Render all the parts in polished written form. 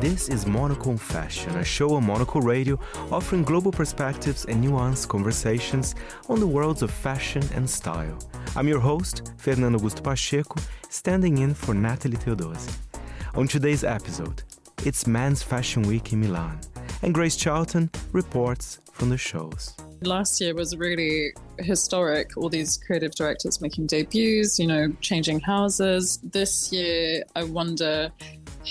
This is Monocle Fashion, a show on Monocle Radio offering global perspectives and nuanced conversations on the worlds of fashion and style. I'm your host, Fernando Augusto Pacheco, standing in for Natalie Teodosi. On today's episode, it's Men's Fashion Week in Milan, and Grace Charlton reports from the shows. Last year was really historic, all these creative directors making debuts, changing houses. This year, I wonder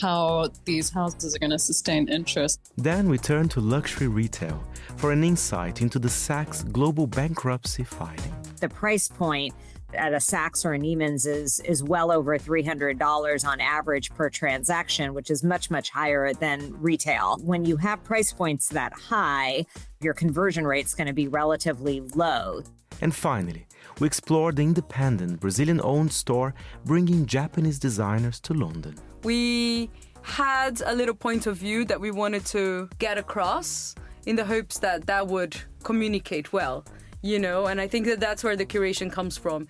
how these houses are going to sustain interest. Then we turn to luxury retail for an insight into the Saks global bankruptcy filing. The price point at a Saks or a Neiman's is well over $300 on average per transaction, which is much, much higher than retail. When you have price points that high, your conversion rate's going to be relatively low. And finally, we explore the independent Brazilian-owned store bringing Japanese designers to London. We had a little point of view that we wanted to get across in the hopes that would communicate well, and I think that's where the curation comes from.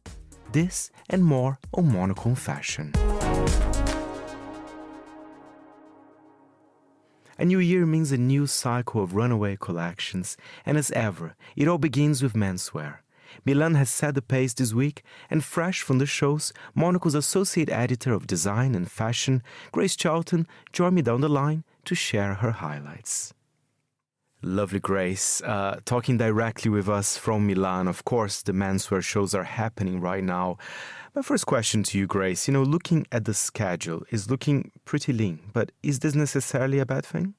This and more on Monocle Fashion. A new year means a new cycle of runaway collections, and as ever, it all begins with menswear. Milan has set the pace this week, and fresh from the shows, Monocle's associate editor of design and fashion, Grace Charlton, joined me down the line to share her highlights. Lovely Grace, talking directly with us from Milan. Of course, the menswear shows are happening right now. My first question to you, Grace, looking at the schedule is looking pretty lean, but is this necessarily a bad thing?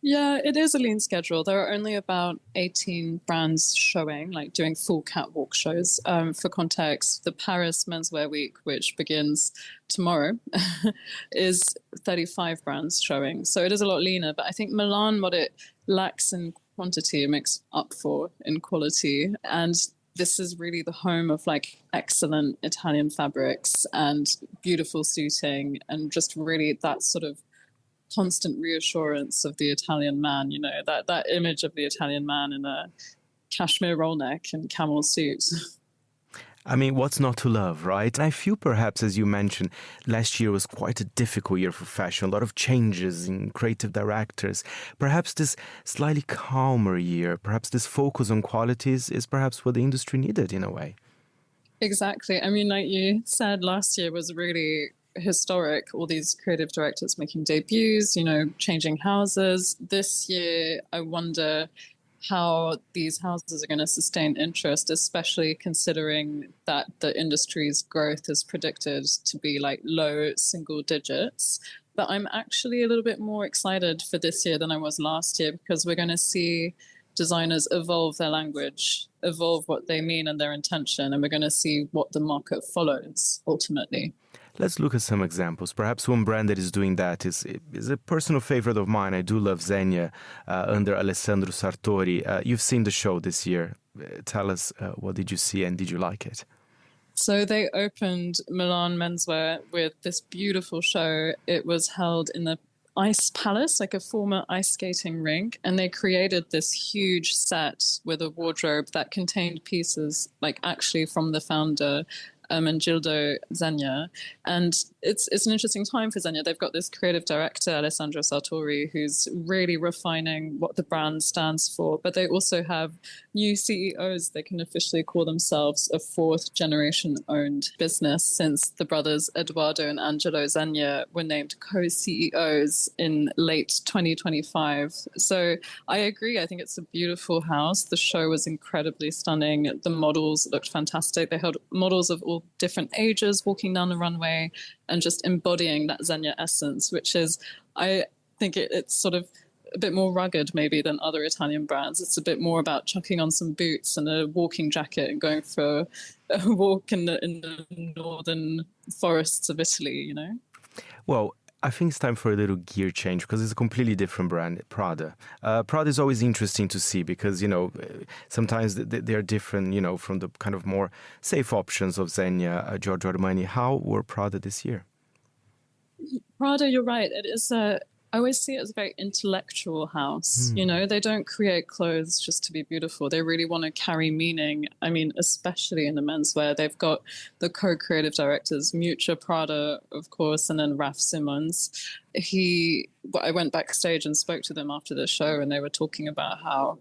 Yeah, it is a lean schedule. There are only about 18 brands showing, doing full catwalk shows. For context, the Paris Menswear Week, which begins tomorrow, is 35 brands showing. So it is a lot leaner. But I think Milan, what it lacks in quantity, it makes up for in quality. And this is really the home of excellent Italian fabrics and beautiful suiting and just really that sort of constant reassurance of the Italian man, that image of the Italian man in a cashmere roll neck and camel suit. I mean, what's not to love, right? And I feel perhaps, as you mentioned, last year was quite a difficult year for fashion, a lot of changes in creative directors. Perhaps this slightly calmer year, perhaps this focus on qualities is perhaps what the industry needed in a way. Exactly. I mean, like you said, last year was really historic, all these creative directors making debuts, changing houses. This year, I wonder how these houses are going to sustain interest, especially considering that the industry's growth is predicted to be low single digits. But I'm actually a little bit more excited for this year than I was last year because we're going to see designers evolve their language, evolve what they mean and their intention, and we're going to see what the market follows ultimately. Let's look at some examples. Perhaps one brand that is doing that is a personal favorite of mine. I do love Zegna under Alessandro Sartori. You've seen the show this year. Tell us, what did you see and did you like it? So they opened Milan Menswear with this beautiful show. It was held in the Ice Palace, a former ice skating rink, and they created this huge set with a wardrobe that contained pieces actually from the founder, Gildo Zegna. And it's an interesting time for Zegna. They've got this creative director, Alessandro Sartori, who's really refining what the brand stands for. But they also have new CEOs. They can officially call themselves a fourth generation owned business since the brothers Edoardo and Angelo Zegna were named co-CEOs in late 2025. So I agree. I think it's a beautiful house. The show was incredibly stunning. The models looked fantastic. They held models of all different ages walking down the runway and just embodying that Zegna essence, which is, I think it's sort of a bit more rugged maybe than other Italian brands. It's a bit more about chucking on some boots and a walking jacket and going for a walk in the northern forests of Italy, Well, I think it's time for a little gear change because it's a completely different brand, Prada. Prada is always interesting to see because, sometimes they're different, from the kind of more safe options of Zegna, Giorgio Armani. How were Prada this year? Prada, you're right. It is a I always see it as a very intellectual house. You know, they don't create clothes just to be beautiful. They really want to carry meaning. I mean, especially in the menswear, they've got the co-creative directors, Miuccia Prada, of course, and then Raf Simons. I went backstage and spoke to them after the show, and they were talking about how,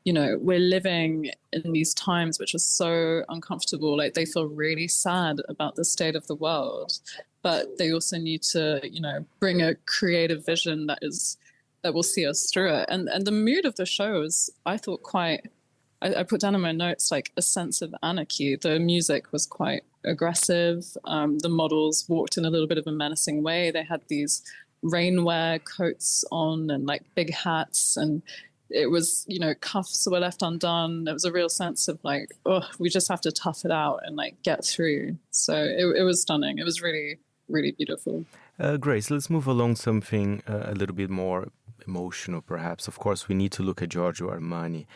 you know, we're living in these times which are so uncomfortable. Like, they feel really sad about the state of the world, but they also need to, you know, bring a creative vision that will see us through it. And the mood of the show was, I thought, I put down in my notes, like, a sense of anarchy. The music was quite aggressive. The models walked in a little bit of a menacing way. They had these rainwear coats on and like big hats, and it was, you know, cuffs were left undone. There was a real sense of like, oh, we just have to tough it out and like get through. So it was stunning. It was really, really beautiful. Grace, let's move along something a little bit more emotional, perhaps. Of course, we need to look at Giorgio Armani.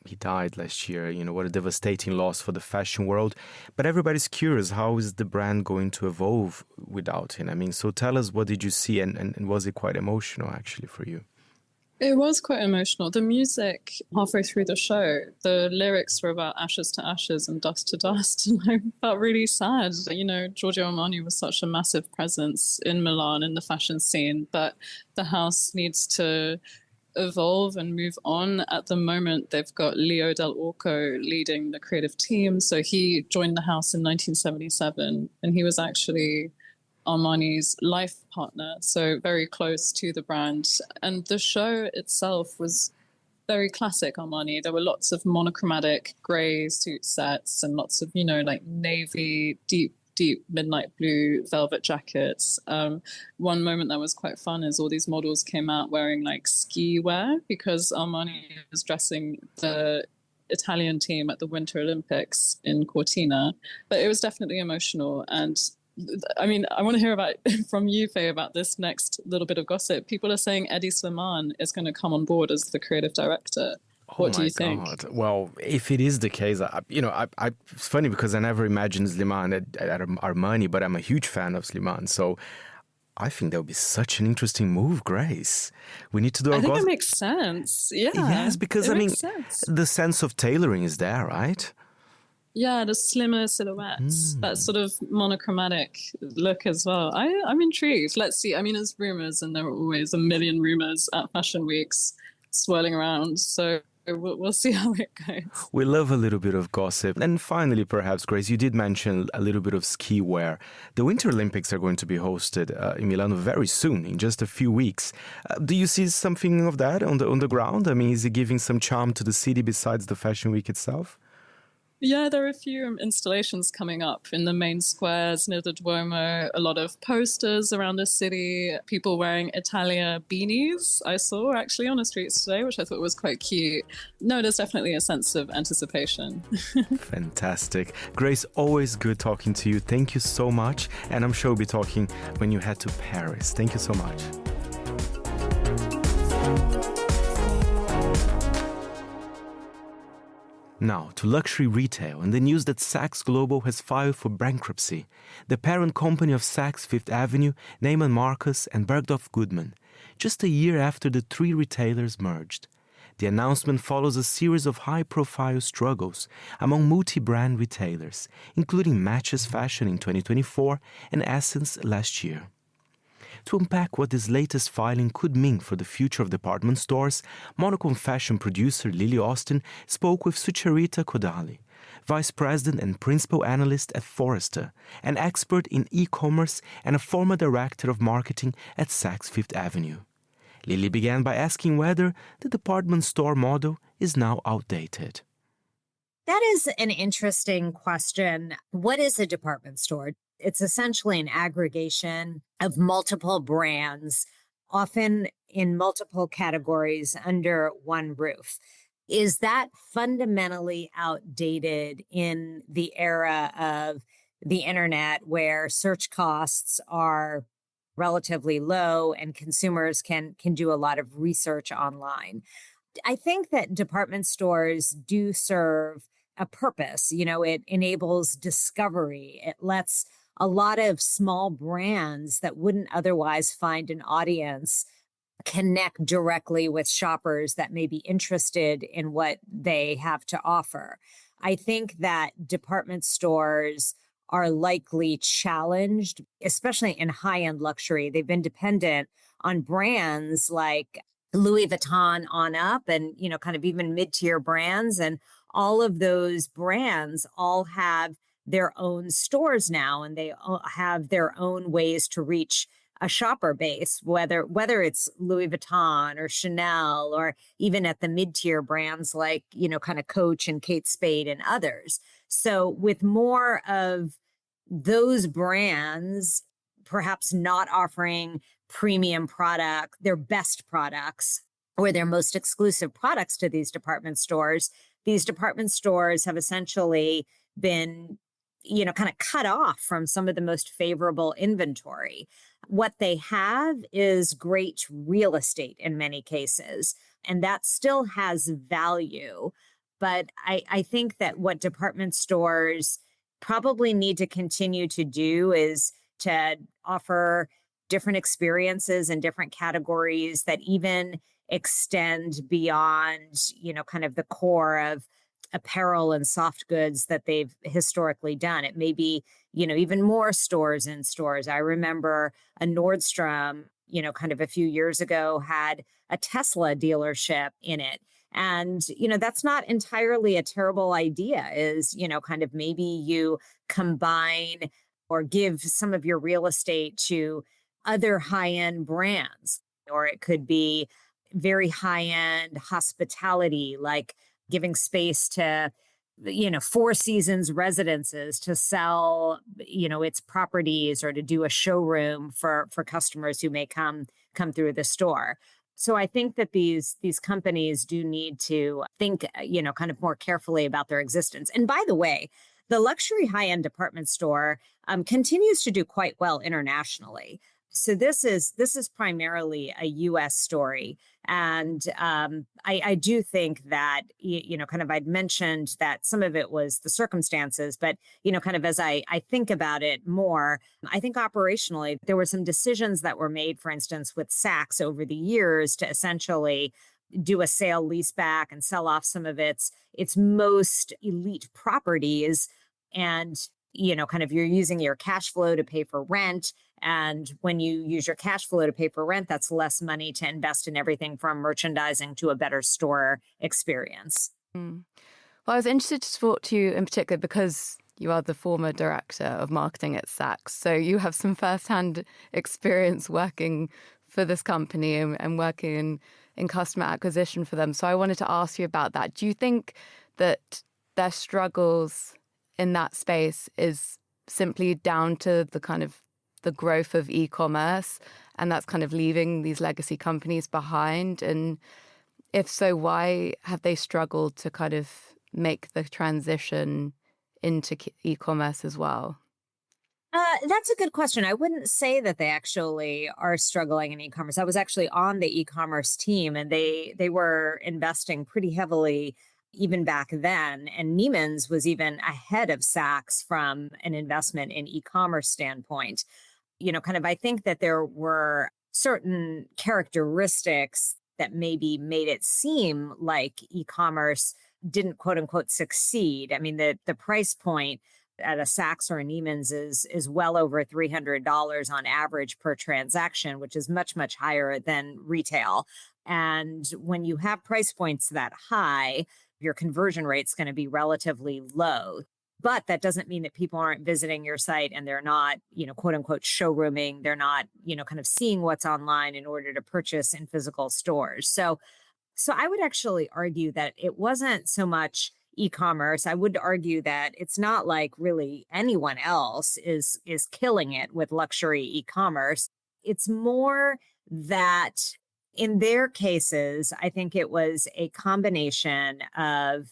He died last year. You know, what a devastating loss for the fashion world. But everybody's curious, how is the brand going to evolve without him? I mean, so tell us, what did you see, and was it quite emotional actually for you? It was quite emotional. The music halfway through the show, the lyrics were about ashes to ashes and dust to dust. And I felt really sad. You know, Giorgio Armani was such a massive presence in Milan in the fashion scene, but the house needs to evolve and move on. At the moment, they've got Leo Del Orco leading the creative team. So he joined the house in 1977, and he was actually Armani's life partner, so very close to the brand. And the show itself was very classic Armani. There were lots of monochromatic grey suit sets and lots of, you know, like navy, deep midnight blue velvet jackets. One moment that was quite fun is all these models came out wearing like ski wear, because Armani was dressing the Italian team at the Winter Olympics in Cortina. But it was definitely emotional. And I mean, I want to hear from you, Faye, about this next little bit of gossip. People are saying Eddie Slimane is going to come on board as the creative director. What do you think? God. Well, if it is the case, it's funny because I never imagined Slimane at Armani, but I'm a huge fan of Slimane. So I think that would be such an interesting move, Grace. We need to do our gossip. I think it makes sense. Yeah. Yes, because the sense of tailoring is there, right? Yeah, the slimmer silhouettes, that sort of monochromatic look as well. I'm intrigued. Let's see. I mean, there's rumors, and there are always a million rumors at Fashion Weeks swirling around. So we'll see how it goes. We love a little bit of gossip. And finally, perhaps, Grace, you did mention a little bit of ski wear. The Winter Olympics are going to be hosted in Milano very soon, in just a few weeks. Do you see something of that on the ground? I mean, is it giving some charm to the city besides the Fashion Week itself? Yeah, there are a few installations coming up in the main squares near the Duomo, a lot of posters around the city, people wearing Italia beanies I saw actually on the streets today, which I thought was quite cute. No, there's definitely a sense of anticipation. Fantastic. Grace, always good talking to you. Thank you so much. And I'm sure we'll be talking when you head to Paris. Thank you so much. Now, to luxury retail and the news that Saks Global has filed for bankruptcy. The parent company of Saks Fifth Avenue, Neiman Marcus and Bergdorf Goodman, just a year after the three retailers merged. The announcement follows a series of high-profile struggles among multi-brand retailers, including Matches Fashion in 2024 and Essence last year. To unpack what this latest filing could mean for the future of department stores, Monocle Fashion producer Lily Austin spoke with Sucharita Kodali, vice president and principal analyst at Forrester, an expert in e-commerce and a former director of marketing at Saks Fifth Avenue. Lily began by asking whether the department store model is now outdated. That is an interesting question. What is a department store? It's essentially an aggregation of multiple brands, often in multiple categories under one roof. Is that fundamentally outdated in the era of the internet, where search costs are relatively low and consumers can do a lot of research online? I think that department stores do serve a purpose. You know, it enables discovery. It lets a lot of small brands that wouldn't otherwise find an audience connect directly with shoppers that may be interested in what they have to offer. I think that department stores are likely challenged, especially in high-end luxury. They've been dependent on brands like Louis Vuitton on up and, kind of even mid-tier brands. And all of those brands all have their own stores now, and they all have their own ways to reach a shopper base, whether it's Louis Vuitton or Chanel, or even at the mid-tier brands like, kind of Coach and Kate Spade and others. So with more of those brands perhaps not offering premium product, their best products, or their most exclusive products to these department stores have essentially been, kind of cut off from some of the most favorable inventory. What they have is great real estate in many cases, and that still has value. But I think that what department stores probably need to continue to do is to offer different experiences in different categories that even extend beyond, kind of the core of apparel and soft goods that they've historically done. It may be, even more stores in stores. I remember a Nordstrom, kind of a few years ago had a Tesla dealership in it. And, that's not entirely a terrible idea, is, kind of maybe you combine or give some of your real estate to other high-end brands, or it could be very high-end hospitality, like giving space to, Four Seasons residences to sell, its properties, or to do a showroom for customers who may come through the store. So I think that these companies do need to think, kind of more carefully about their existence. And by the way, the luxury high-end department store continues to do quite well internationally. So this is primarily a U.S. story. And I do think that, kind of I'd mentioned that some of it was the circumstances, but, kind of as I think about it more, I think operationally, there were some decisions that were made, for instance, with Saks over the years to essentially do a sale leaseback and sell off some of its most elite properties. And, kind of you're using your cash flow to pay for rent. And when you use your cash flow to pay for rent, that's less money to invest in everything from merchandising to a better store experience. Mm. Well, I was interested to talk to you in particular because you are the former director of marketing at Saks. So you have some firsthand experience working for this company and working in customer acquisition for them. So I wanted to ask you about that. Do you think that their struggles in that space is simply down to the kind of the growth of e-commerce, and that's kind of leaving these legacy companies behind? And if so, why have they struggled to kind of make the transition into e-commerce as well? That's a good question. I wouldn't say that they actually are struggling in e-commerce. I was actually on the e-commerce team, and they were investing pretty heavily even back then. And Neiman's was even ahead of Saks from an investment in e-commerce standpoint. Kind of I think that there were certain characteristics that maybe made it seem like e-commerce didn't quote unquote succeed. I mean, the price point at a Saks or a Neiman's is well over $300 on average per transaction, which is much, much higher than retail. And when you have price points that high, your conversion rate's going to be relatively low. But that doesn't mean that people aren't visiting your site and they're not, quote unquote, showrooming. They're not, kind of seeing what's online in order to purchase in physical stores. So I would actually argue that it wasn't so much e-commerce. I would argue that it's not like really anyone else is killing it with luxury e-commerce. It's more that in their cases, I think it was a combination of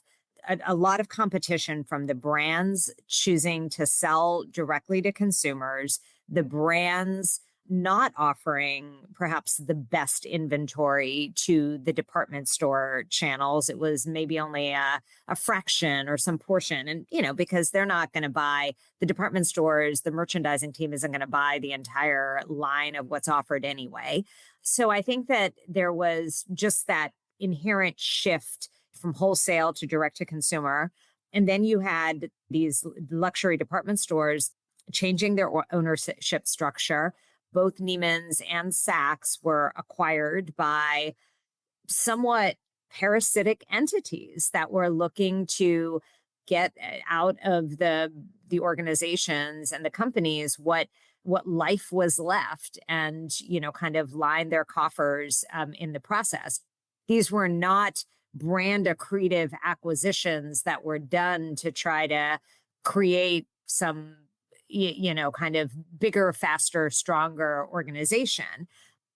a lot of competition from the brands choosing to sell directly to consumers, the brands not offering perhaps the best inventory to the department store channels. It was maybe only a fraction or some portion. And, because they're not going to buy the department stores, the merchandising team isn't going to buy the entire line of what's offered anyway. So I think that there was just that inherent shift from wholesale to direct to consumer. And then you had these luxury department stores changing their ownership structure. Both Neiman's and Saks were acquired by somewhat parasitic entities that were looking to get out of the organizations and the companies what life was left, and kind of line their coffers in the process. These were not brand accretive acquisitions that were done to try to create some kind of bigger, faster, stronger organization.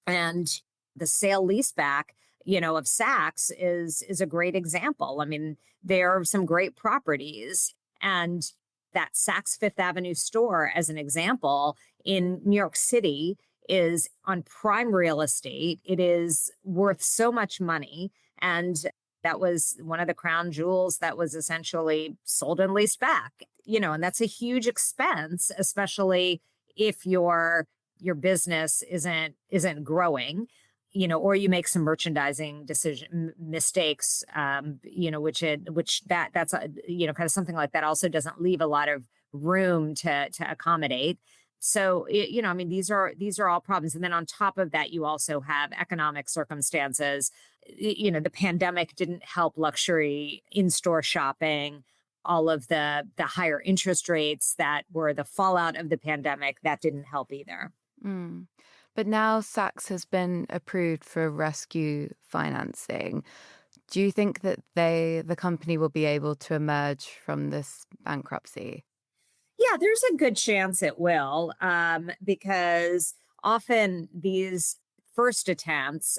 And the sale leaseback, of Saks is a great example. I mean, there are some great properties, and that Saks Fifth Avenue store, as an example, in New York City is on prime real estate. It is worth so much money. And that was one of the crown jewels that was essentially sold and leased back, and that's a huge expense, especially if your business isn't growing, or you make some merchandising mistakes, which that's kind of something like that also doesn't leave a lot of room to accommodate. So, these are all problems. And then on top of that, you also have economic circumstances. The pandemic didn't help luxury in-store shopping. All of the higher interest rates that were the fallout of the pandemic, that didn't help either. Mm. But now Saks has been approved for rescue financing. Do you think that the company will be able to emerge from this bankruptcy? Yeah, there's a good chance it will, because often these first attempts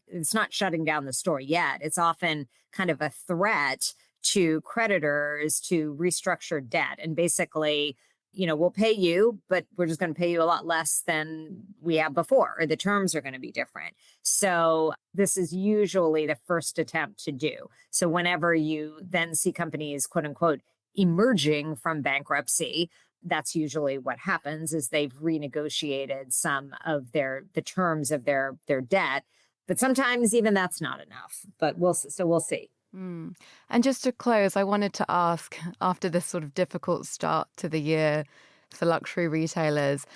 it's not shutting down the store yet. It's often kind of a threat to creditors to restructure debt. And basically, we'll pay you, but we're just going to pay you a lot less than we have before, or the terms are going to be different. So this is usually the first attempt to do. So whenever you then see companies, quote unquote, emerging from bankruptcy, that's usually what happens, is they've renegotiated some of the terms of their debt. But sometimes even that's not enough. But we'll see. Mm. And just to close, I wanted to ask, after this sort of difficult start to the year for luxury retailers,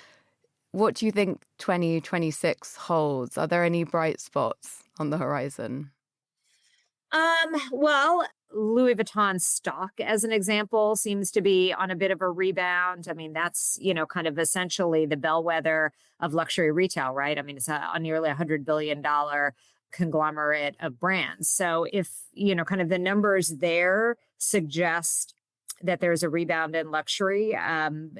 what do you think 2026 holds? Are there any bright spots on the horizon? Well, Louis Vuitton stock, as an example, seems to be on a bit of a rebound. I mean, that's, kind of essentially the bellwether of luxury retail, right? I mean, it's a nearly $100 billion conglomerate of brands. So if, kind of the numbers there suggest that there's a rebound in luxury, kind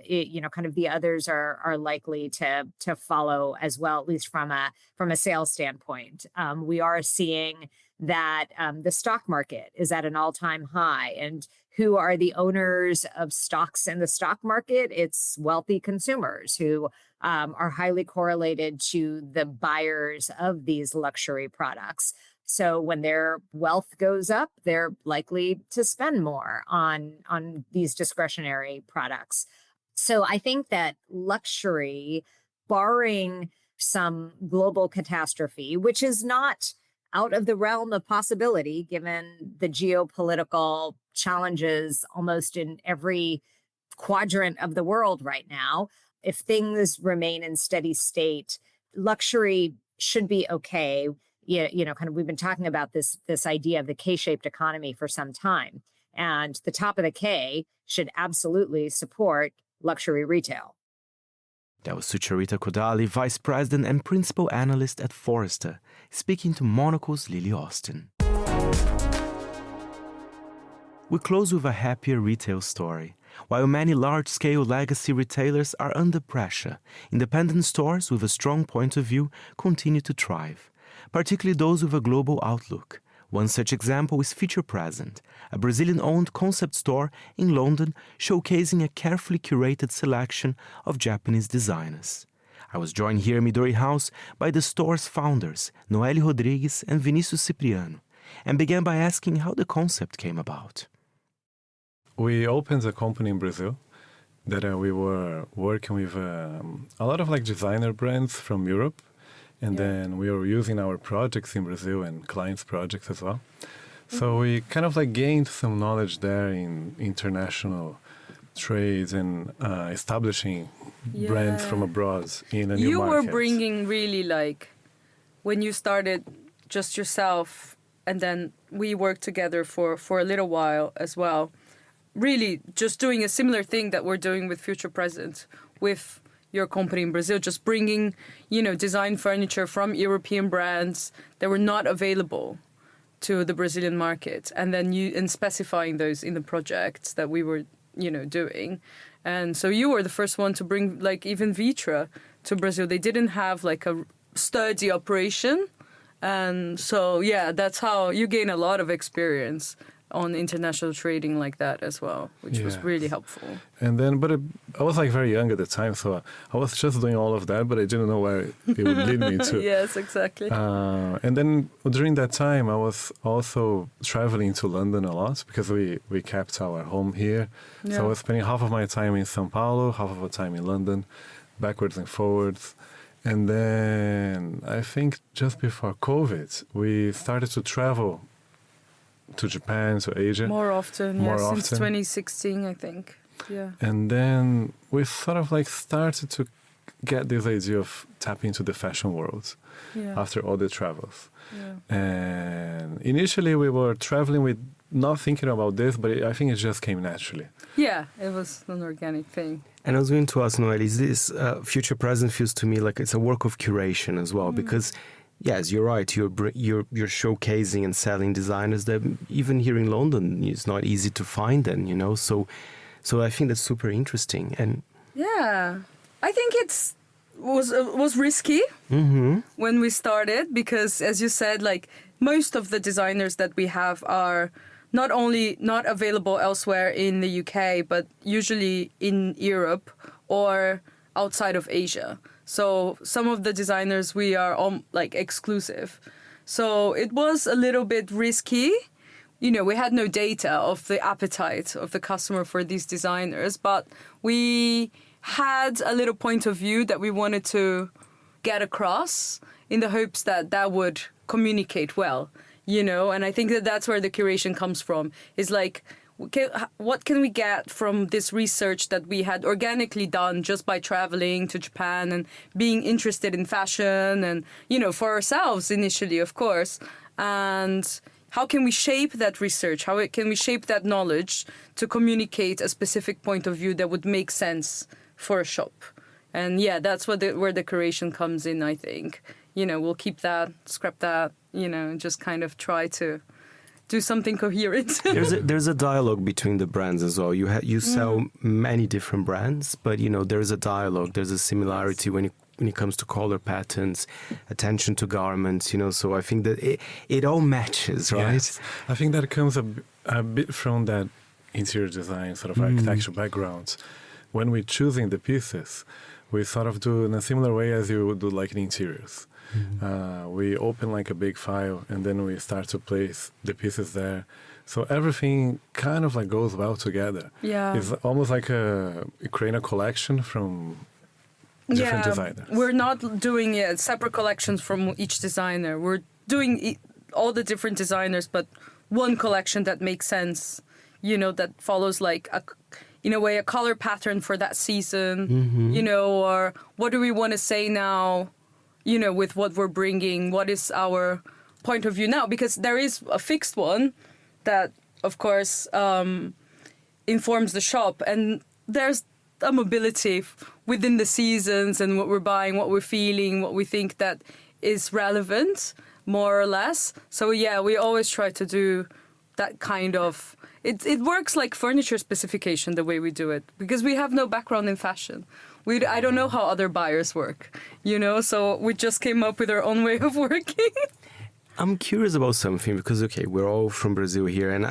of the others are likely to follow as well, at least from a sales standpoint. We are seeing that the stock market is at an all-time high. And who are the owners of stocks in the stock market? It's wealthy consumers who are highly correlated to the buyers of these luxury products. So when their wealth goes up, they're likely to spend more on these discretionary products. So I think that luxury, barring some global catastrophe, which is not out of the realm of possibility, given the geopolitical challenges almost in every quadrant of the world right now, if things remain in steady state, luxury should be okay. Kind of, we've been talking about this idea of the K-shaped economy for some time, and the top of the K should absolutely support luxury retail. That was Sucharita Kodali, Vice President and Principal Analyst at Forrester, speaking to Monocle's Lily Austin. We close with a happier retail story. While many large-scale legacy retailers are under pressure, independent stores with a strong point of view continue to thrive, particularly those with a global outlook. One such example is Future Present, a Brazilian-owned concept store in London showcasing a carefully curated selection of Japanese designers. I was joined here in Midori House by the store's founders, Noelle Rodrigues and Vinicius Cipriano, and began by asking how the concept came about. We opened a company in Brazil that we were working with a lot of designer brands from Europe, and then we were using our projects in Brazil and clients' projects as well. So we kind of gained some knowledge there in international trades and establishing brands from abroad in a new You market. were bringing really when you started just yourself, and then we worked together for a little while as well. Really just doing a similar thing that we're doing with Future Present with your company in Brazil, just bringing, design furniture from European brands that were not available to the Brazilian market, and then specifying those in the projects that we were, doing. And so you were the first one to bring even Vitra to Brazil. They didn't have a sturdy operation. And so, that's how you gain a lot of experience on international trading like that as well, which was really helpful. And then, I was very young at the time, so I was just doing all of that, but I didn't know where it would lead me to. Yes, exactly. And then during that time, I was also traveling to London a lot because we kept our home here. Yeah. So I was spending half of my time in São Paulo, half of the time in London, backwards and forwards. And then I think just before COVID, we started to travel to Japan, to Asia. More often, since 2016, I think. Yeah. And then we sort of started to get this idea of tapping into the fashion world after all the travels. Yeah. And initially we were traveling with not thinking about this, but I think it just came naturally. Yeah, it was an organic thing. And I was going to ask Noelle, is this Future Present feels to me like it's a work of curation as well, because yes, you're right. You're showcasing and selling designers that even here in London, it's not easy to find them, So I think that's super interesting. And yeah, I think was risky when we started because, as you said, most of the designers that we have are not only not available elsewhere in the UK, but usually in Europe or outside of Asia. So some of the designers we are exclusive. So it was a little bit risky. We had no data of the appetite of the customer for these designers, but we had a little point of view that we wanted to get across in the hopes that would communicate well, and I think that's where the curation comes from. Is what can we get from this research that we had organically done just by traveling to Japan and being interested in fashion and, for ourselves initially, of course. And how can we shape that research? How can we shape that knowledge to communicate a specific point of view that would make sense for a shop? And that's where the curation comes in, I think. We'll keep that, scrap that, and just kind of try to do something coherent. There's a dialogue between the brands as well. You sell many different brands, but there's a dialogue. There's a similarity when it comes to color patterns, attention to garments. So I think that it all matches, right? Yes. I think that comes a bit from that interior design sort of architectural background. When we're choosing the pieces, we sort of do in a similar way as you would do in interiors. We open a big file and then we start to place the pieces there. So everything kind of goes well together. Yeah. It's almost creating a collection from different designers. We're not doing separate collections from each designer. We're doing all the different designers, but one collection that makes sense, that follows in a way a color pattern for that season, or what do we want to say now, with what we're bringing, what is our point of view now? Because there is a fixed one that, of course, informs the shop. And there's a mobility within the seasons and what we're buying, what we're feeling, what we think that is relevant, more or less. So, we always try to do that kind of... It works like furniture specification, the way we do it, because we have no background in fashion. I don't know how other buyers work, so we just came up with our own way of working. I'm curious about something because, we're all from Brazil here, and,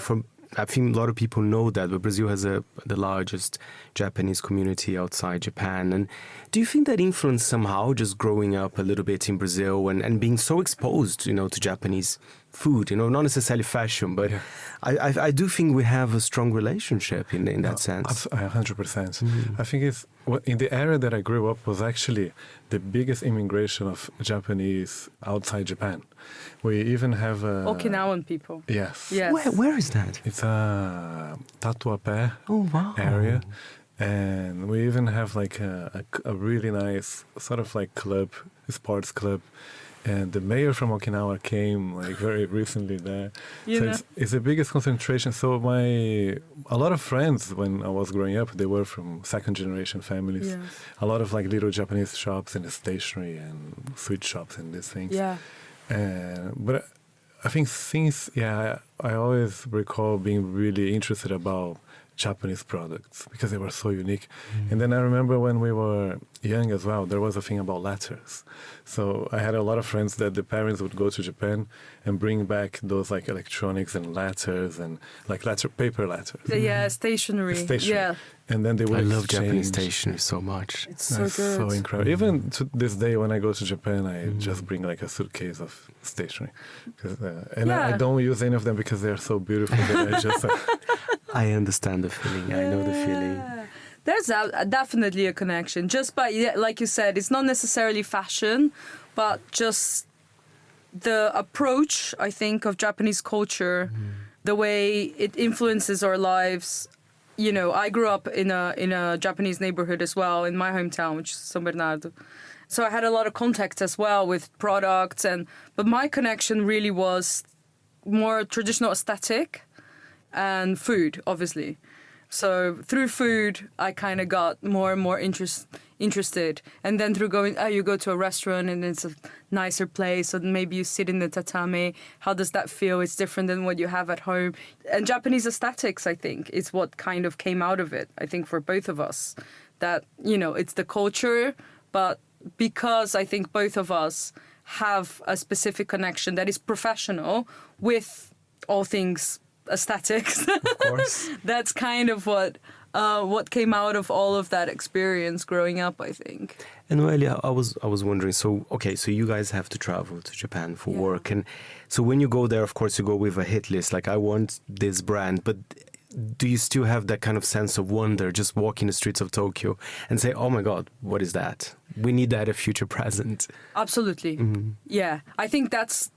from I think a lot of people know that, but Brazil has the largest Japanese community outside Japan. And do you think that influenced somehow just growing up a little bit in Brazil and being so exposed, to Japanese food, not necessarily fashion, but I do think we have a strong relationship in that sense. 100%. I think it's in the area that I grew up was actually the biggest immigration of Japanese outside Japan. We even have Okinawan people. Yes. Where is that? It's a Tatuapé area. And we even have like a really nice sort of like club, sports club. And the mayor from Okinawa came like very recently there. It's the biggest concentration. So a lot of friends when I was growing up, they were from second generation families. Yes. A lot of like little Japanese shops and stationery and sweet shops and these things. Yeah. But I think I always recall being really interested about Japanese products because they were so unique. And then I remember when we were young as well, there was a thing about letters. So I had a lot of friends that the parents would go to Japan and bring back those like electronics and letters and like paper letters. Yeah, stationery. Yeah. And then they would I love exchange. Japanese stationery so much. It's so good. So incredible. Even to this day, when I go to Japan, I just bring like a suitcase of stationery. I don't use any of them because they're so beautiful that I just... I understand the feeling. I know the feeling. There's definitely a connection. Just by, like you said, it's not necessarily fashion, but just the approach, I think, of Japanese culture, the way it influences our lives. I grew up in a Japanese neighborhood as well, in my hometown, which is São Bernardo. So I had a lot of contact as well with products, but my connection really was more traditional aesthetic and food, obviously. So through food, I kind of got more and more interested. And then through you go to a restaurant and it's a nicer place, so maybe you sit in the tatami. How does that feel? It's different than what you have at home. And Japanese aesthetics, I think, is what kind of came out of it, I think, for both of us. That, it's the culture, but because I think both of us have a specific connection that is professional with all things aesthetics. Of course. That's kind of what came out of all of that experience growing up, I think. And Noelia, I was wondering, so you guys have to travel to Japan for work. And so when you go there, of course, you go with a hit list, like I want this brand, but do you still have that kind of sense of wonder, just walking the streets of Tokyo and say, oh my God, what is that? We need that a future present. Absolutely. Yeah. I think that's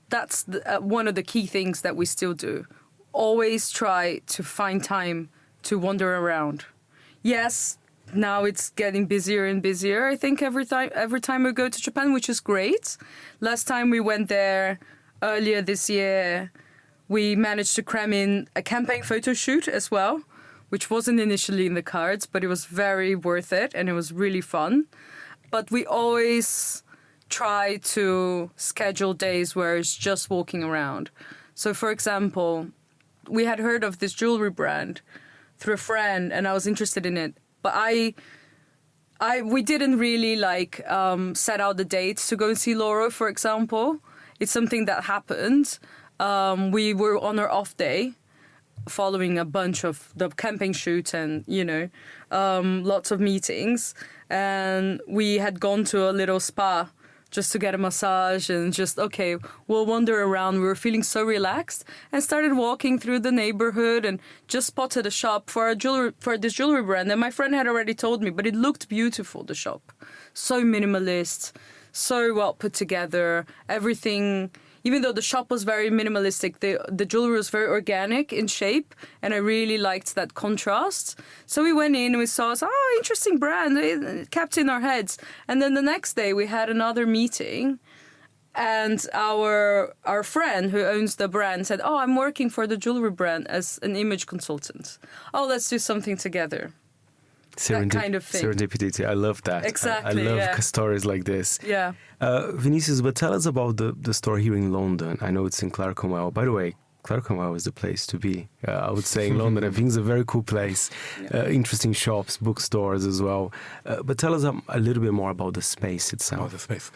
one of the key things that we still do. Always try to find time to wander around. Yes, now it's getting busier and busier, I think, every time we go to Japan, which is great. Last time we went there earlier this year, we managed to cram in a campaign photo shoot as well, which wasn't initially in the cards, but it was very worth it and it was really fun. But we always try to schedule days where it's just walking around. So, for example, we had heard of this jewelry brand through a friend, and I was interested in it. But we didn't really set out the dates to go and see Loro, for example. It's something that happened. We were on our off day, following a bunch of the camping shoot and lots of meetings, and we had gone to a little spa just to get a massage and we'll wander around. We were feeling so relaxed and started walking through the neighborhood and just spotted a shop for this jewelry brand. And my friend had already told me, but it looked beautiful, the shop. So minimalist, so well put together, everything. Even though the shop was very minimalistic, the jewelry was very organic in shape, and I really liked that contrast. So we went in and we saw, interesting brand. It kept in our heads. And then the next day we had another meeting, and our friend who owns the brand said, I'm working for the jewelry brand as an image consultant. Let's do something together. That kind of thing. Serendipity. I love that. Exactly. I love stories like this. Yeah. Vinicius, but tell us about the store here in London. I know it's in Clerkenwell. By the way, Clerkenwell is the place to be. I would say in London. I think it's a very cool place. Interesting shops, bookstores as well. But tell us a little bit more about the space itself. The space.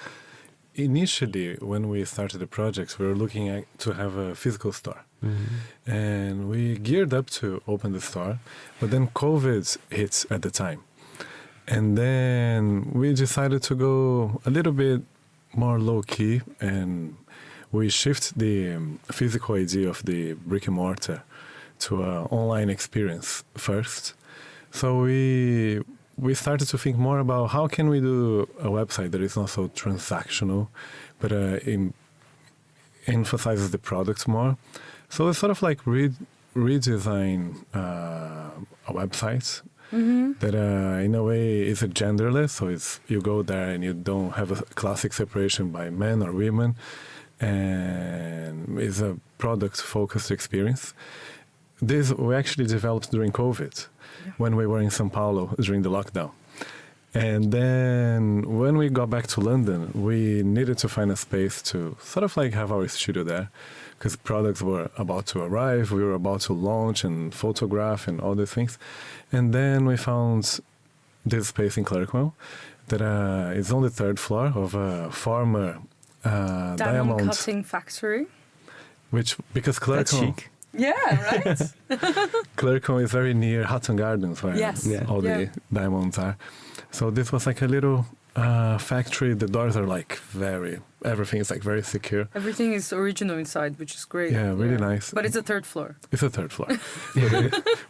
initially, when we started the project, we were looking to have a physical store. Mm-hmm. And we geared up to open the store, but then COVID hit at the time. And then we decided to go a little bit more low-key, and we shift the physical idea of the brick and mortar to an online experience first. So we started to think more about how can we do a website that is not so transactional, but emphasizes the product more. So it's sort of like redesign a website that in a way is a genderless. So you go there and you don't have a classic separation by men or women, and it's a product-focused experience. This we actually developed during COVID, when we were in São Paulo during the lockdown. And then when we got back to London, we needed to find a space to sort of like have our studio there, because products were about to arrive, we were about to launch and photograph and all these things. And then we found this space in Clerkenwell that is on the third floor of a former diamond cutting factory. Because Clerkenwell... That's chic. Yeah, right? Clerkenwell is very near Hatton Gardens, where all the diamonds are. So this was like a little factory. The doors are like everything is like very secure. Everything is original inside, which is great. Yeah, really nice. But it's a third floor. It's a third floor.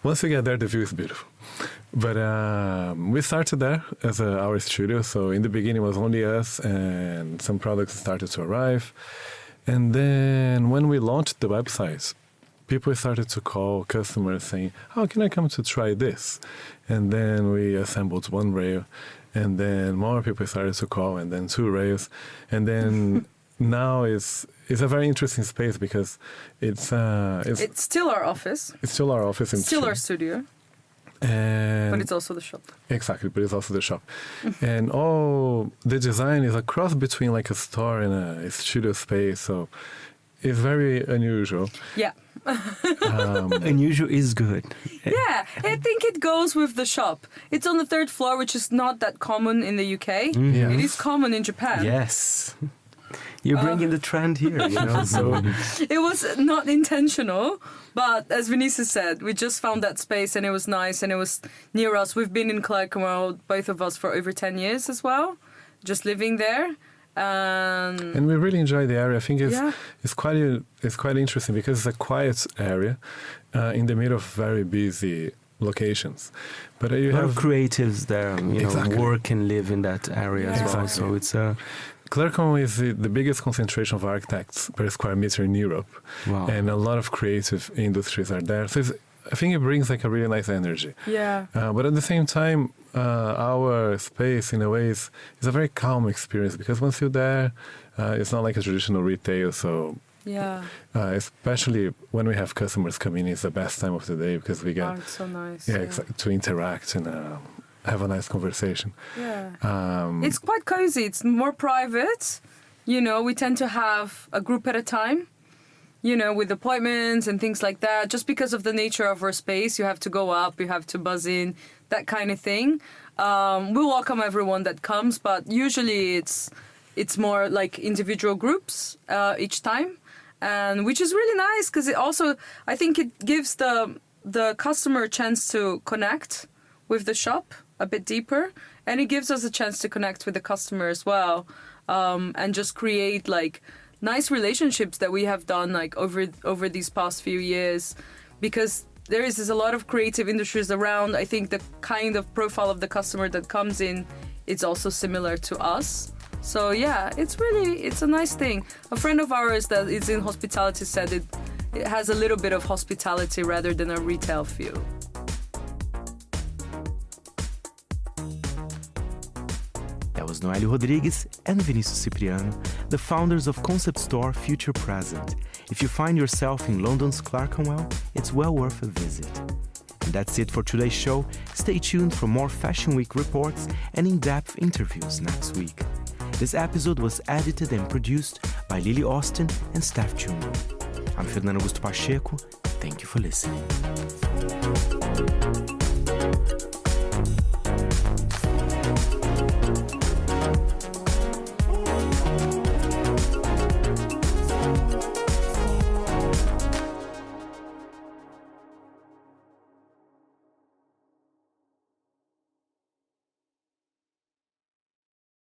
Once you get there, the view is beautiful. But we started there as our studio. So in the beginning, it was only us, and some products started to arrive. And then when we launched the website, people started to call customers saying, "How can I come to try this?" And then we assembled one rail, and then more people started to call, and then 2 rails, and then now it's a very interesting space because it's still our office. It's still our office. It's still our studio. But it's also the shop. Exactly, but it's also the shop. And the design is a cross between like a store and a studio space, so it's very unusual. Yeah. Unusual is good. Yeah, I think it goes with the shop. It's on the 3rd floor, which is not that common in the UK. Yeah. It is common in Japan. Yes. You're bringing the trend here, so... It was not intentional, but as Vinicius said, we just found that space and it was nice and it was near us. We've been in Clerkenwell, both of us, for over 10 years as well, just living there. And we really enjoy the area. I think it's quite interesting because it's a quiet area in the middle of very busy locations. But you have creatives there, exactly. work and live in that area as well. So it's Clerkenwell is the biggest concentration of architects per square meter in Europe. Wow. And a lot of creative industries are there. So I think it brings like a really nice energy. Yeah. But at the same time, our space in a way is a very calm experience because once you're there, it's not like a traditional retail. So especially when we have customers coming in, it's the best time of the day because we get it's so nice. To interact and have a nice conversation. Yeah. It's quite cozy. It's more private. We tend to have a group at a time. With appointments and things like that. Just because of the nature of our space, you have to go up, you have to buzz in, that kind of thing. We'll welcome everyone that comes, but usually it's more like individual groups each time, and which is really nice because it also, I think it gives the customer a chance to connect with the shop a bit deeper, and it gives us a chance to connect with the customer as well, and just create like nice relationships that we have done like over these past few years, because there is a lot of creative industries around. I think the kind of profile of the customer that comes in, it's also similar to us. So yeah, it's a nice thing. A friend of ours that is in hospitality said it has a little bit of hospitality rather than a retail feel. That was Noelio Rodrigues and Vinicius Cipriano, the founders of concept store Future Present. If you find yourself in London's Clerkenwell, it's well worth a visit. And that's it for today's show. Stay tuned for more Fashion Week reports and in-depth interviews next week. This episode was edited and produced by Lily Austin and Steph Chumbo. I'm Fernando Augusto Pacheco. Thank you for listening.